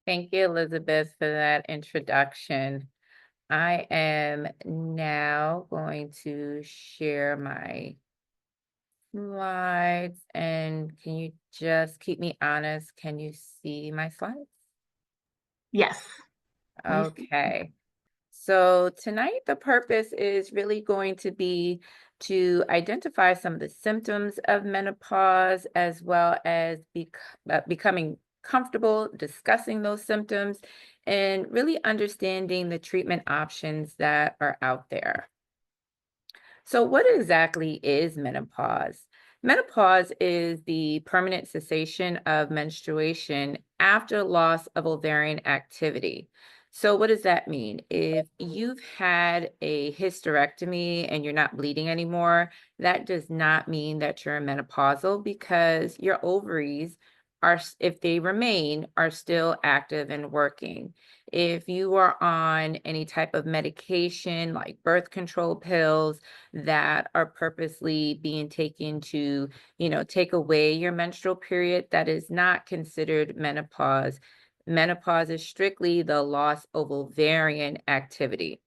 Thank you, Elizabeth, for that introduction. I am now going to share my slides, and can you just keep me honest? Can you see my slides? Yes. Let me see. Okay. So tonight, the purpose is really going to be to identify some of the symptoms of menopause, as well as becoming comfortable discussing those symptoms and really understanding the treatment options that are out there. So, what exactly is menopause? Menopause is the permanent cessation of menstruation after loss of ovarian activity. So, what does that mean? If you've had a hysterectomy and you're not bleeding anymore, that does not mean that you're menopausal because your ovaries are, if they remain, are still active and working. If you are on any type of medication like birth control pills, that are purposely being taken to, take away your menstrual period, that is not considered menopause. Menopause is strictly the loss of ovarian activity.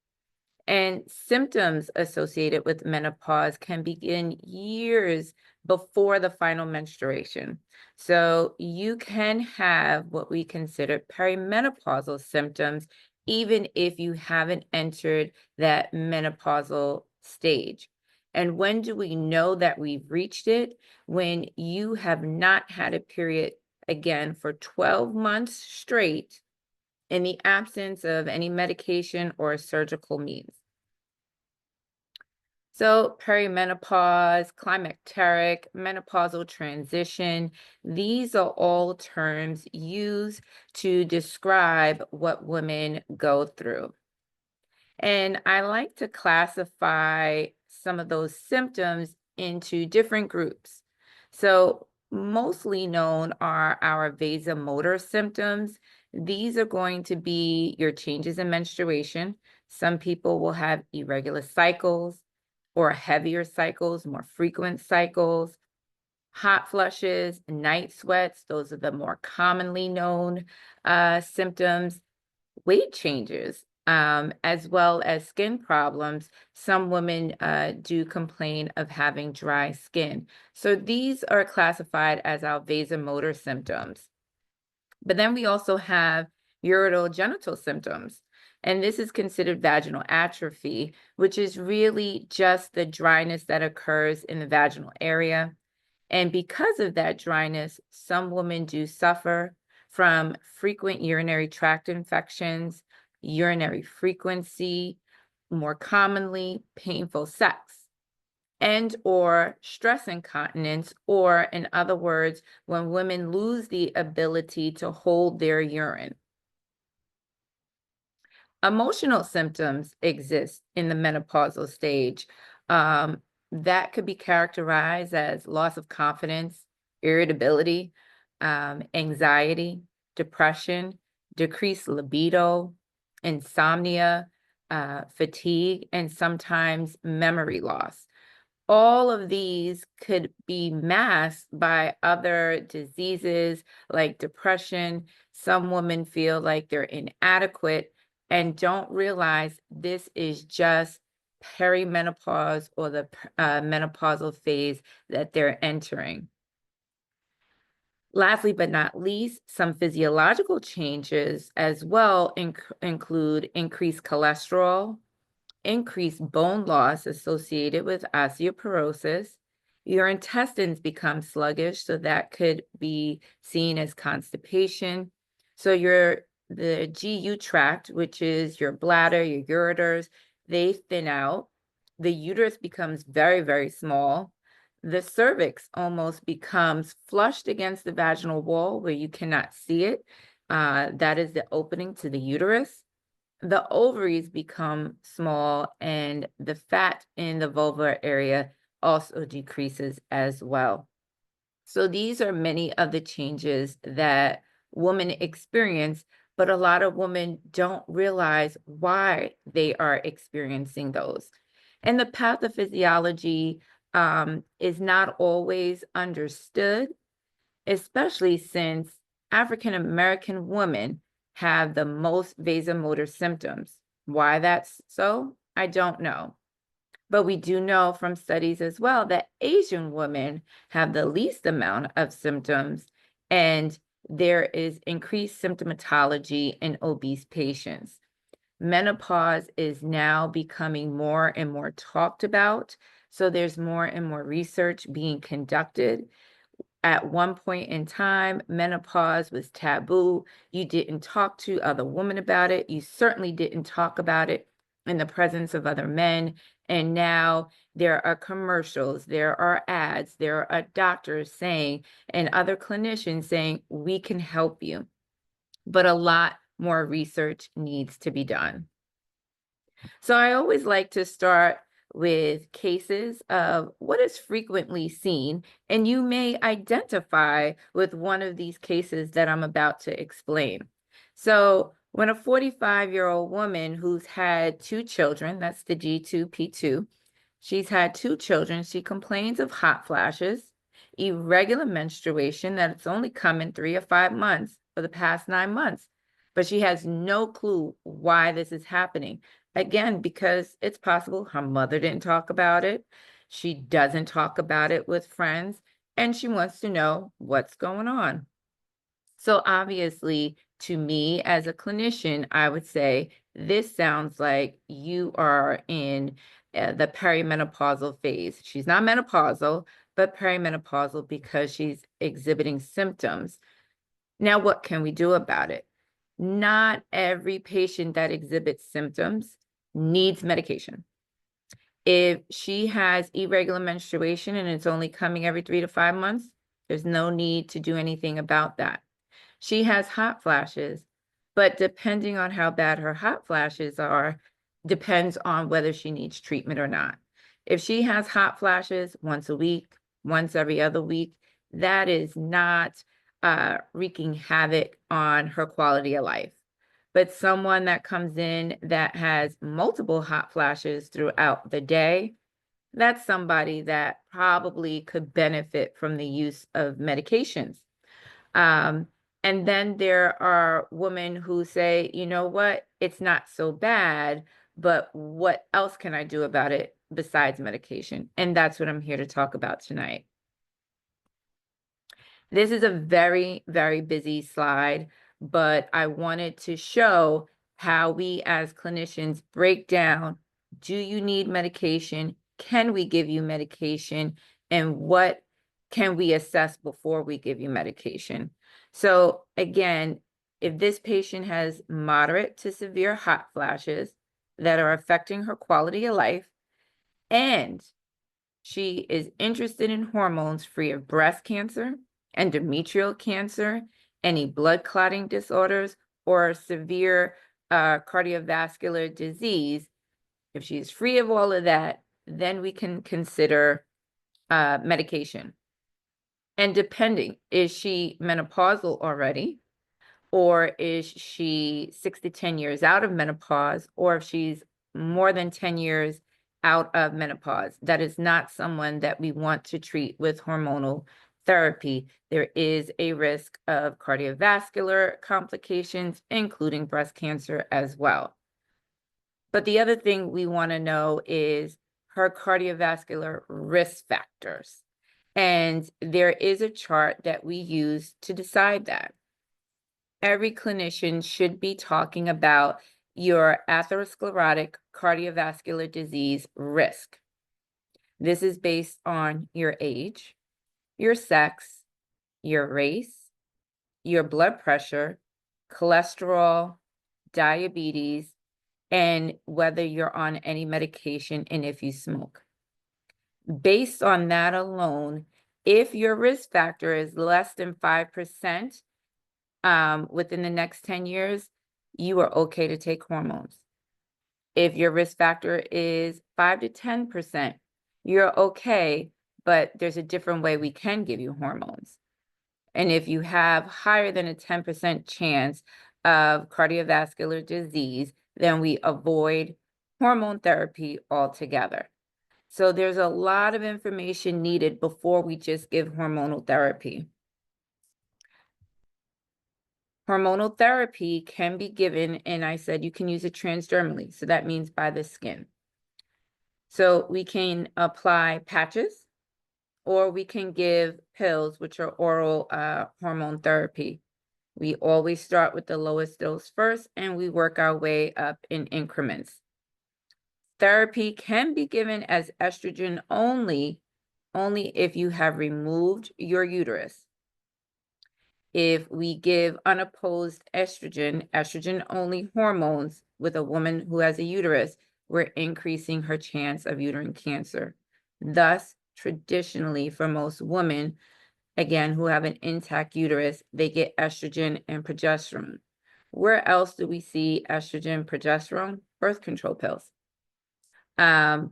And symptoms associated with menopause can begin years before the final menstruation. So you can have what we consider perimenopausal symptoms, even if you haven't entered that menopausal stage. And when do we know that we've reached it? When you have not had a period again for 12 months straight in the absence of any medication or surgical means. So perimenopause, climacteric, menopausal transition, these are all terms used to describe what women go through. And I like to classify some of those symptoms into different groups. So mostly known are our vasomotor symptoms. These are going to be your changes in menstruation. Some people will have irregular cycles or heavier cycles, more frequent cycles, hot flushes, night sweats. Those are the more commonly known symptoms. Weight changes, as well as skin problems. Some women do complain of having dry skin. So these are classified as our vasomotor symptoms. But then we also have urinogenital symptoms. And this is considered vaginal atrophy, which is really just the dryness that occurs in the vaginal area. And because of that dryness, some women do suffer from frequent urinary tract infections, urinary frequency, more commonly painful sex, and or stress incontinence, or in other words, when women lose the ability to hold their urine. Emotional symptoms exist in the menopausal stage. That could be characterized as loss of confidence, irritability, anxiety, depression, decreased libido, insomnia, fatigue, and sometimes memory loss. All of these could be masked by other diseases like depression. Some women feel like they're inadequate and don't realize this is just perimenopause or the menopausal phase that they're entering. Lastly, but not least, some physiological changes as well include increased cholesterol, increased bone loss associated with osteoporosis. Your intestines become sluggish, so that could be seen as constipation. So the GU tract, which is your bladder, your ureters, they thin out. The uterus becomes very, very small. The cervix almost becomes flushed against the vaginal wall where you cannot see it. That is the opening to the uterus. The ovaries become small, and the fat in the vulvar area also decreases as well. So these are many of the changes that women experience, but a lot of women don't realize why they are experiencing those. And the pathophysiology is not always understood, especially since African American women have the most vasomotor symptoms. Why that's so, I don't know. But we do know from studies as well that Asian women have the least amount of symptoms, and there is increased symptomatology in obese patients. Menopause is now becoming more and more talked about. So there's more and more research being conducted. At one point in time, menopause was taboo. You didn't talk to other women about it. You certainly didn't talk about it in the presence of other men. And now there are commercials, there are ads, there are doctors saying, and other clinicians saying, we can help you. But a lot more research needs to be done. So I always like to start with cases of what is frequently seen, and you may identify with one of these cases that I'm about to explain. So when a 45-year-old woman who's had 2 children, that's the G2P2, she's had 2 children, she complains of hot flashes, irregular menstruation that's only come in 3 or 5 months for the past 9 months, but she has no clue why this is happening. Again, because it's possible her mother didn't talk about it. She doesn't talk about it with friends, and she wants to know what's going on. So obviously, to me as a clinician, I would say this sounds like you are in the perimenopausal phase. She's not menopausal, but perimenopausal because she's exhibiting symptoms. Now, what can we do about it? Not every patient that exhibits symptoms needs medication. If she has irregular menstruation and it's only coming every 3 to 5 months, there's no need to do anything about that. She has hot flashes, but depending on how bad her hot flashes are, depends on whether she needs treatment or not. If she has hot flashes once a week, once every other week, that is not wreaking havoc on her quality of life. But someone that comes in that has multiple hot flashes throughout the day, that's somebody that probably could benefit from the use of medications. Um, and then there are women who say, you know what, it's not so bad, but what else can I do about it besides medication? And that's what I'm here to talk about tonight. This is a very, very busy slide, but I wanted to show how we as clinicians break down, do you need medication? Can we give you medication? And what can we assess before we give you medication? So again, if this patient has moderate to severe hot flashes that are affecting her quality of life, and she is interested in hormones free of breast cancer, endometrial cancer, any blood clotting disorders, or severe cardiovascular disease. If she's free of all of that, then we can consider medication. And depending, is she menopausal already? Or is she 6 to 10 years out of menopause? Or if she's more than 10 years out of menopause, that is not someone that we want to treat with hormonal therapy. There is a risk of cardiovascular complications, including breast cancer as well. But the other thing we want to know is her cardiovascular risk factors. And there is a chart that we use to decide that. Every clinician should be talking about your atherosclerotic cardiovascular disease risk. This is based on your age, your sex, your race, your blood pressure, cholesterol, diabetes, and whether you're on any medication and if you smoke. Based on that alone, if your risk factor is less than 5%, within the next 10 years, you are okay to take hormones. If your risk factor is 5 to 10%, you're okay, but there's a different way we can give you hormones. And if you have higher than a 10% chance of cardiovascular disease, then we avoid hormone therapy altogether. So there's a lot of information needed before we just give hormonal therapy. Hormonal therapy can be given, and I said you can use it transdermally. So that means by the skin. So we can apply patches, or we can give pills, which are oral hormone therapy. We always start with the lowest dose first, and we work our way up in increments. Therapy can be given as estrogen only if you have removed your uterus. If we give unopposed estrogen only hormones with a woman who has a uterus, we're increasing her chance of uterine cancer. Thus, traditionally, for most women, again, who have an intact uterus, they get estrogen and progesterone. Where else do we see estrogen, progesterone? Birth control pills. And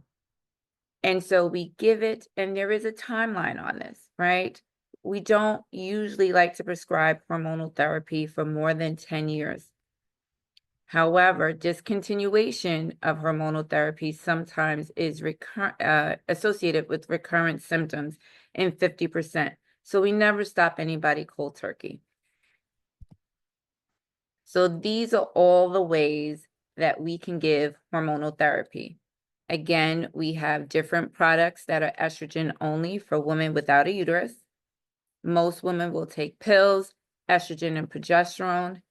so we give it, and there is a timeline on this, right? We don't usually like to prescribe hormonal therapy for more than 10 years. However, discontinuation of hormonal therapy sometimes is associated with recurrent symptoms in 50%. So we never stop anybody cold turkey. So these are all the ways that we can give hormonal therapy. Again, we have different products that are estrogen only for women without a uterus. Most women will take pills, estrogen and progesterone,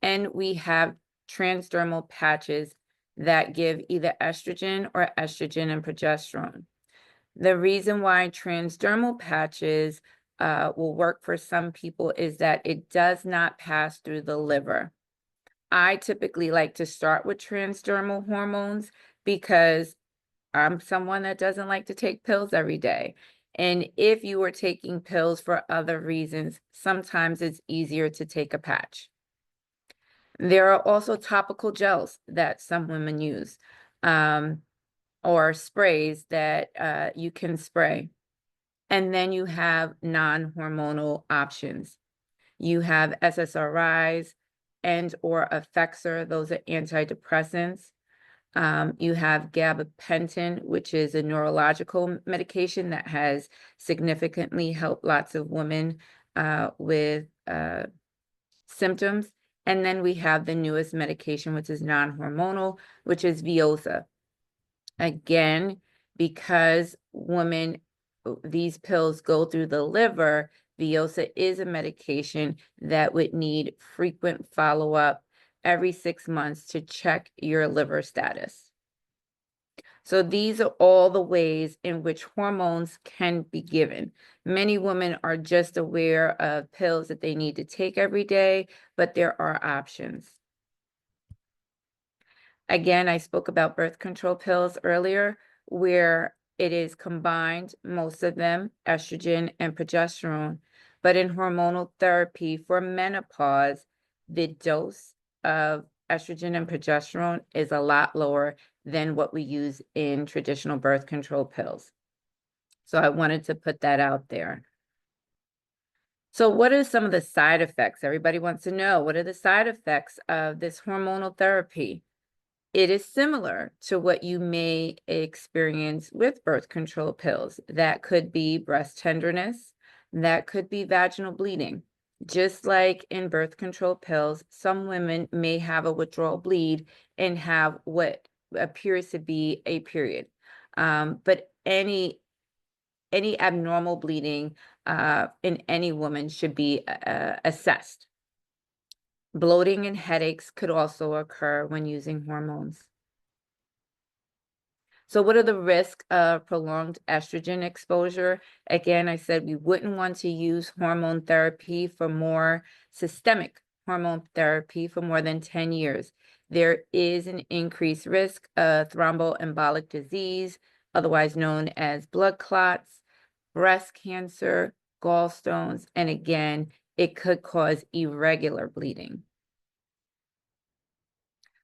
and we have transdermal patches that give either estrogen or estrogen and progesterone. The reason why transdermal patches will work for some people is that it does not pass through the liver. I typically like to start with transdermal hormones because I'm someone that doesn't like to take pills every day. And if you are taking pills for other reasons, sometimes it's easier to take a patch. There are also topical gels that some women use, or sprays that you can spray. And then you have non-hormonal options. You have SSRIs and or Effexor, those are antidepressants. You have gabapentin, which is a neurological medication that has significantly helped lots of women with symptoms. And then we have the newest medication, which is non-hormonal, which is Veosa. Again, because these pills go through the liver, Veosa is a medication that would need frequent follow-up every 6 months to check your liver status. So these are all the ways in which hormones can be given. Many women are just aware of pills that they need to take every day, but there are options. Again, I spoke about birth control pills earlier, where it is combined, most of them, estrogen and progesterone. But in hormonal therapy for menopause, the dose of estrogen and progesterone is a lot lower than what we use in traditional birth control pills. So I wanted to put that out there. So what are some of the side effects? Everybody wants to know, what are the side effects of this hormonal therapy? It is similar to what you may experience with birth control pills. That could be breast tenderness, that could be vaginal bleeding. Just like in birth control pills, some women may have a withdrawal bleed and have what appears to be a period. But any abnormal bleeding in any woman should be assessed. Bloating and headaches could also occur when using hormones. So what are the risks of prolonged estrogen exposure? Again, I said we wouldn't want to use hormone therapy for more systemic hormone therapy for more than 10 years. There is an increased risk of thromboembolic disease, otherwise known as blood clots, breast cancer, gallstones, and again, it could cause irregular bleeding.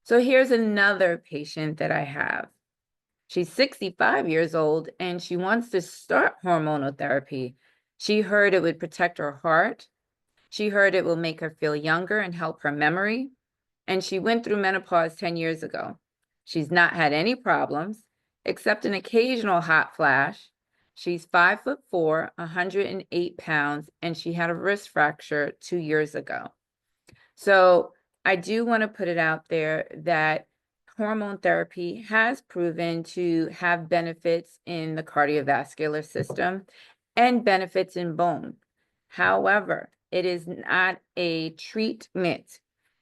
So here's another patient that I have. She's 65 years old and she wants to start hormonal therapy. She heard it would protect her heart. She heard it will make her feel younger and help her memory. And she went through menopause 10 years ago. She's not had any problems except an occasional hot flash. She's 5'4", 108 pounds, and she had a wrist fracture 2 years ago. So I do want to put it out there that hormone therapy has proven to have benefits in the cardiovascular system and benefits in bone. However, it is not a treatment.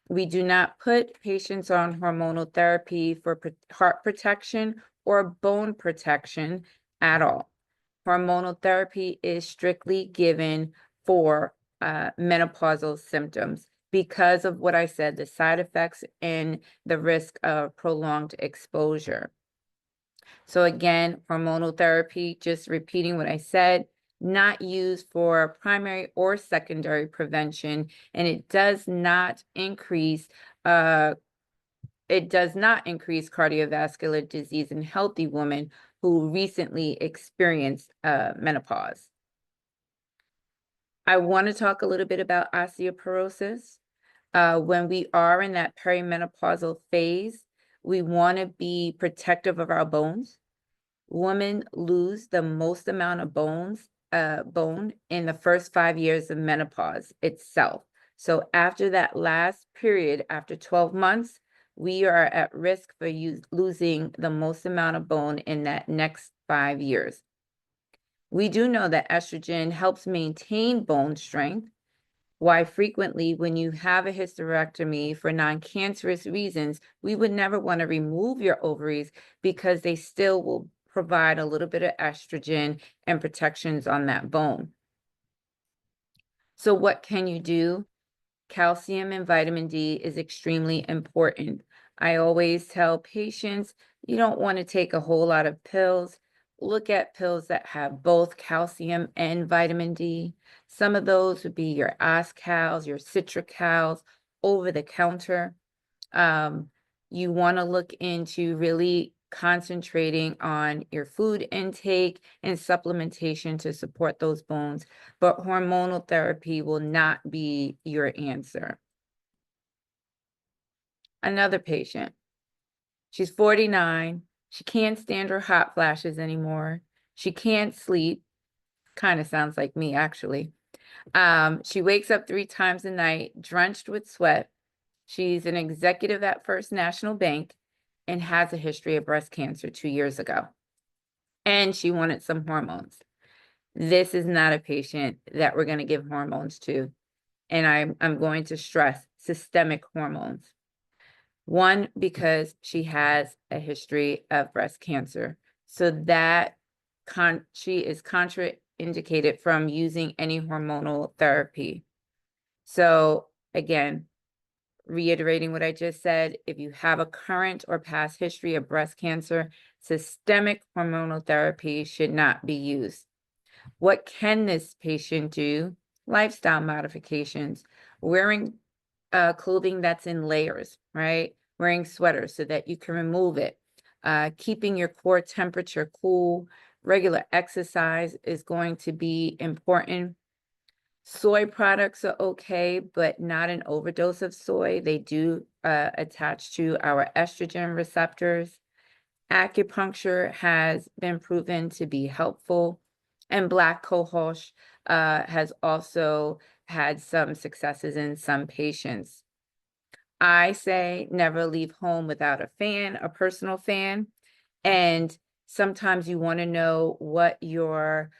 We do not put patients on hormonal therapy for heart protection or bone protection at all. Hormonal therapy is strictly given for menopausal symptoms because of what I said, the side effects and the risk of prolonged exposure. So again, hormonal therapy, just repeating what I said, not used for primary or secondary prevention, and uh, it does not increase cardiovascular disease in healthy women who recently experienced menopause. I want to talk a little bit about osteoporosis. When we are in that perimenopausal phase, we want to be protective of our bones. Women lose the most amount of bone in the first 5 years of menopause itself. So after that last period, after 12 months, we are at risk for losing the most amount of bone in that next 5 years. We do know that estrogen helps maintain bone strength. Why frequently, when you have a hysterectomy for non-cancerous reasons, we would never want to remove your ovaries because they still will provide a little bit of estrogen and protections on that bone. So what can you do? Calcium and vitamin D is extremely important. I always tell patients, you don't want to take a whole lot of pills. Look at pills that have both calcium and vitamin D. Some of those would be your Oscals, your Citracals, over the counter. You want to look into really concentrating on your food intake and supplementation to support those bones, but hormonal therapy will not be your answer. Another patient, she's 49. She can't stand her hot flashes anymore. She can't sleep. Kind of sounds like me, actually. She wakes up 3 times a night, drenched with sweat. She's an executive at First National Bank and has a history of breast cancer 2 years ago. And she wanted some hormones. This is not a patient that we're going to give hormones to. And I'm going to stress systemic hormones. One, because she has a history of breast cancer. So that she is contraindicated from using any hormonal therapy. So again, reiterating what I just said, if you have a current or past history of breast cancer, systemic hormonal therapy should not be used. What can this patient do? Lifestyle modifications, wearing clothing that's in layers, right? Wearing sweaters so that you can remove it. Keeping your core temperature cool. Regular exercise is going to be important. Soy products are okay, but not an overdose of soy. They do attach to our estrogen receptors. Acupuncture has been proven to be helpful, and black cohosh has also had some successes in some patients. I say never leave home without a fan, a personal fan, and sometimes you want to know what your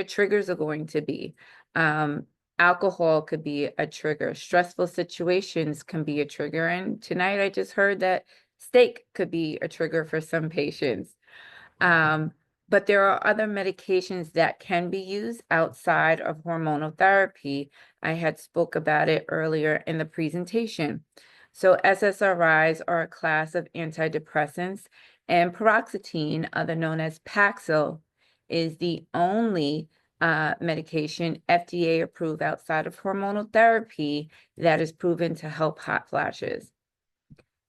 triggers are going to be. Alcohol could be a trigger. Stressful situations can be a trigger. And tonight I just heard that steak could be a trigger for some patients. But there are other medications that can be used outside of hormonal therapy. I had spoke about it earlier in the presentation. So SSRIs are a class of antidepressants, and paroxetine, other known as Paxil, is the only medication FDA approved outside of hormonal therapy that is proven to help hot flashes.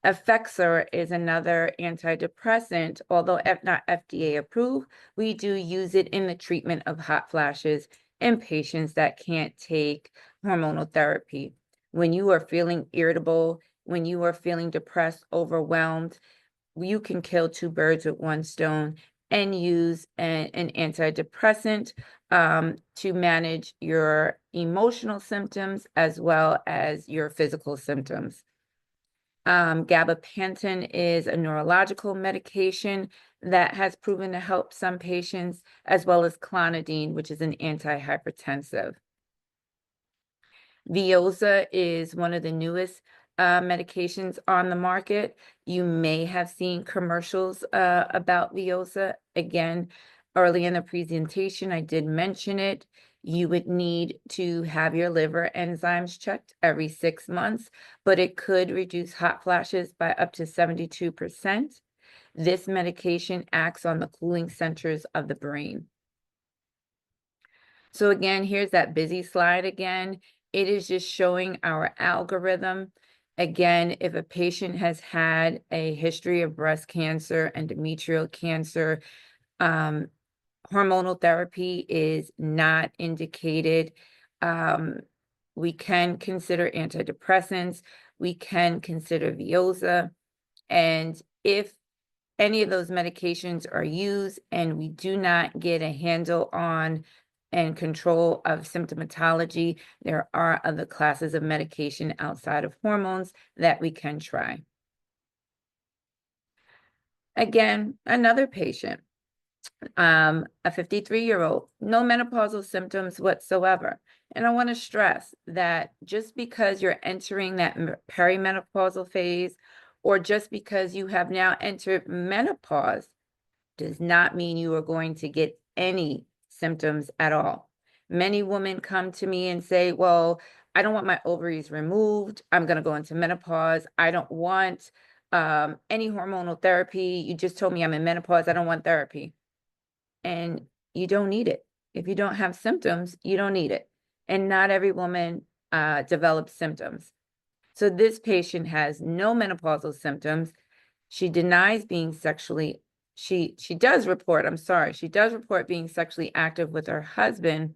Effexor is another antidepressant, although not FDA approved. We do use it in the treatment of hot flashes in patients that can't take hormonal therapy. When you are feeling irritable, when you are feeling depressed, overwhelmed, you can kill two birds with one stone and use an antidepressant to manage your emotional symptoms as well as your physical symptoms. Gabapentin is a neurological medication that has proven to help some patients, as well as clonidine, which is an antihypertensive. Veoza is one of the newest medications on the market. You may have seen commercials about Veoza. Again, early in the presentation, I did mention it. You would need to have your liver enzymes checked every 6 months, but it could reduce hot flashes by up to 72%. This medication acts on the cooling centers of the brain. So again, here's that busy slide again. It is just showing our algorithm. Again, if a patient has had a history of breast cancer, endometrial cancer, hormonal therapy is not indicated. We can consider antidepressants. We can consider Veoza. And if any of those medications are used and we do not get a handle on and control of symptomatology, there are other classes of medication outside of hormones that we can try. Again, another patient, a 53-year-old, no menopausal symptoms whatsoever. And I want to stress that just because you're entering that perimenopausal phase, or just because you have now entered menopause, does not mean you are going to get any symptoms at all. Many women come to me and say, well, I don't want my ovaries removed. I'm going to go into menopause. I don't want any hormonal therapy. You just told me I'm in menopause. I don't want therapy. And you don't need it. If you don't have symptoms, you don't need it. And not every woman develops symptoms. So this patient has no menopausal symptoms. She denies being sexually, she does report, I'm sorry, she does report being sexually active with her husband,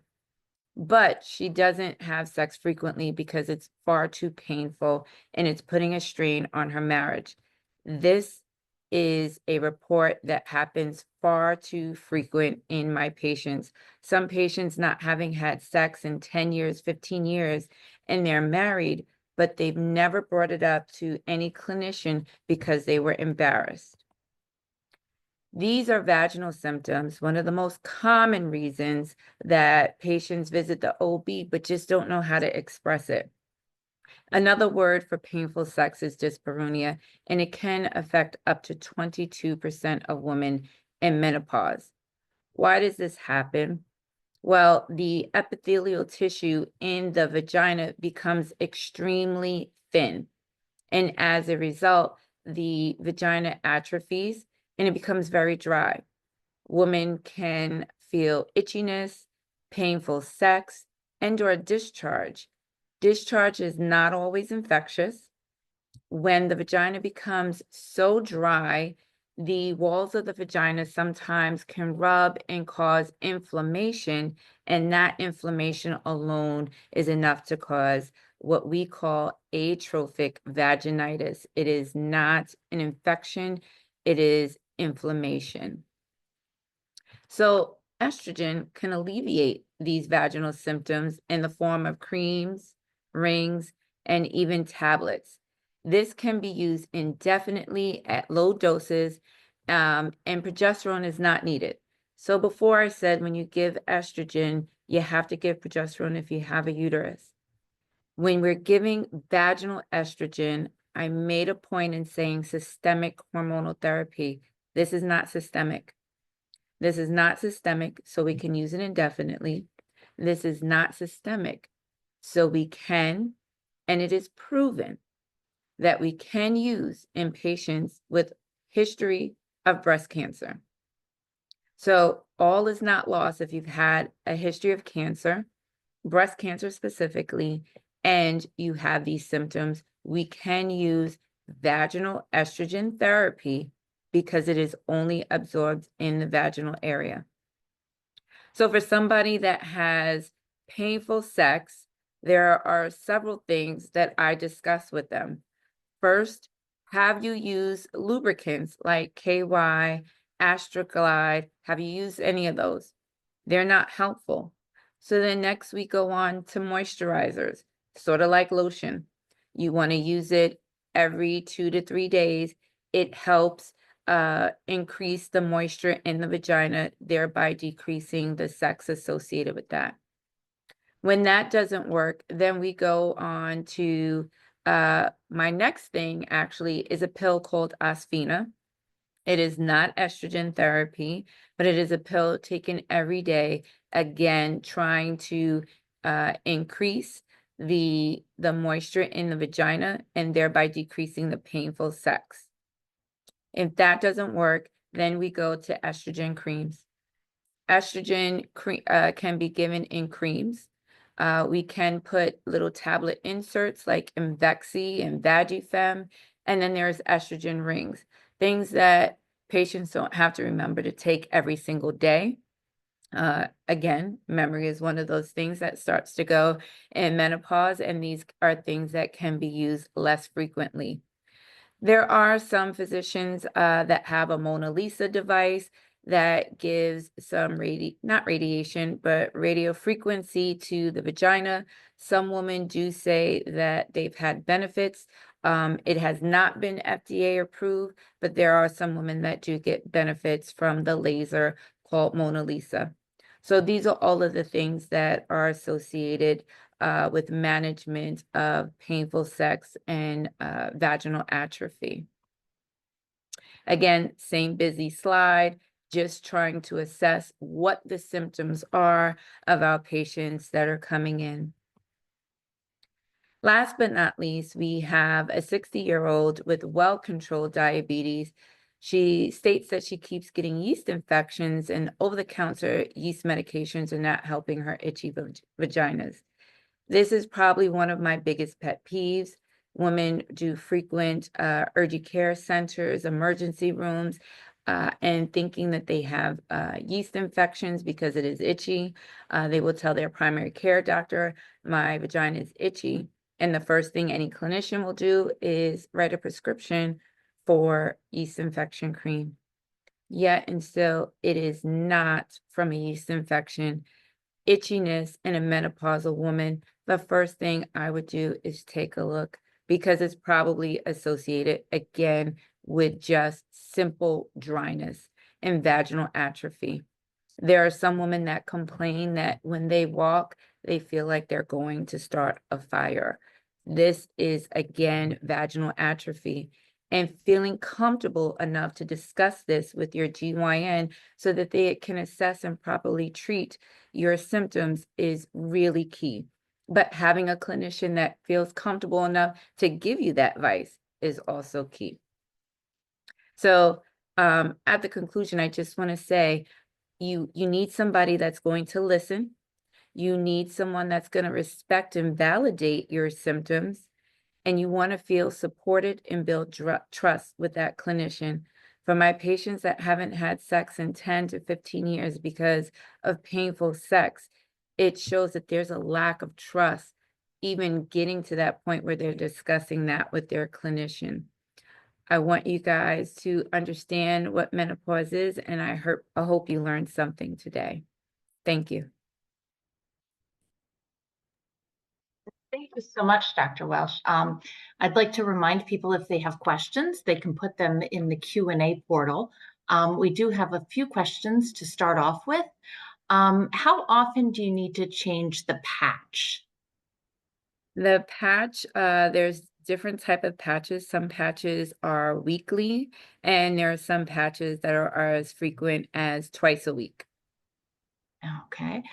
but she doesn't have sex frequently because it's far too painful and it's putting a strain on her marriage. This is a report that happens far too frequent in my patients. Some patients not having had sex in 10 years, 15 years, and they're married, but they've never brought it up to any clinician because they were embarrassed. These are vaginal symptoms, one of the most common reasons that patients visit the OB but just don't know how to express it. Another word for painful sex is dyspareunia, and it can affect up to 22% of women in menopause. Why does this happen? Well, the epithelial tissue in the vagina becomes extremely thin. And as a result, the vagina atrophies and it becomes very dry. Women can feel itchiness, painful sex, and/or discharge. Discharge is not always infectious. When the vagina becomes so dry, the walls of the vagina sometimes can rub and cause inflammation, and that inflammation alone is enough to cause what we call atrophic vaginitis. It is not an infection, it is inflammation. So estrogen can alleviate these vaginal symptoms in the form of creams, rings, and even tablets. This can be used indefinitely at low doses, and progesterone is not needed. So before I said when you give estrogen, you have to give progesterone if you have a uterus. When we're giving vaginal estrogen, I made a point in saying systemic hormonal therapy. This is not systemic. This is not systemic, so we can use it indefinitely. This is not systemic, so we can, and it is proven that we can use in patients with history of breast cancer. So all is not lost if you've had a history of cancer, breast cancer specifically, and you have these symptoms. We can use vaginal estrogen therapy because it is only absorbed in the vaginal area. So for somebody that has painful sex, there are several things that I discuss with them. First, have you used lubricants like KY, Astroglide? Have you used any of those? They're not helpful. So then next we go on to moisturizers, sort of like lotion. You want to use it every 2 to 3 days. It helps increase the moisture in the vagina, thereby decreasing the sex associated with that. When that doesn't work, then we go on to my next thing actually is a pill called Asphena. It is not estrogen therapy, but it is a pill taken every day, again, trying to increase the moisture in the vagina and thereby decreasing the painful sex. If that doesn't work, then we go to estrogen creams. Estrogen can be given in creams. We can put little tablet inserts like Imvexi and Vagifem, and then there's estrogen rings, things that patients don't have to remember to take every single day. Again, memory is one of those things that starts to go in menopause, and these are things that can be used less frequently. There are some physicians that have a Mona Lisa device that gives some not radiation, but radio frequency to the vagina. Some women do say that they've had benefits. It has not been FDA approved, but there are some women that do get benefits from the laser called Mona Lisa. So these are all of the things that are associated with management of painful sex and vaginal atrophy. Again, same busy slide, just trying to assess what the symptoms are of our patients that are coming in. Last but not least, we have a 60-year-old with well-controlled diabetes. She states that she keeps getting yeast infections, and over-the-counter yeast medications are not helping her itchy vaginas. This is probably one of my biggest pet peeves. Women do frequent urgent care centers, emergency rooms, and thinking that they have yeast infections because it is itchy. They will tell their primary care doctor, my vagina is itchy. And the first thing any clinician will do is write a prescription for yeast infection cream. Yet and still, it is not from a yeast infection. Itchiness in a menopausal woman, the first thing I would do is take a look, because it's probably associated again with just simple dryness and vaginal atrophy. There are some women that complain that when they walk, they feel like they're going to start a fire. This is again vaginal atrophy. And feeling comfortable enough to discuss this with your GYN so that they can assess and properly treat your symptoms is really key. But having a clinician that feels comfortable enough to give you that advice is also key. So at the conclusion, I just want to say, you need somebody that's going to listen. You need someone that's going to respect and validate your symptoms, and you want to feel supported and build trust with that clinician. For my patients that haven't had sex in 10 to 15 years because of painful sex, it shows that there's a lack of trust, even getting to that point where they're discussing that with their clinician. I want you guys to understand what menopause is, and I hope you learned something today. Thank you. Thank you so much, Dr. Welsh. I'd like to remind people, if they have questions, they can put them in the Q&A portal. We do have a few questions to start off with. How often do you need to change the patch? The patch, there's different type of patches. Some patches are weekly, and there are some patches that are as frequent as twice a week. Okay.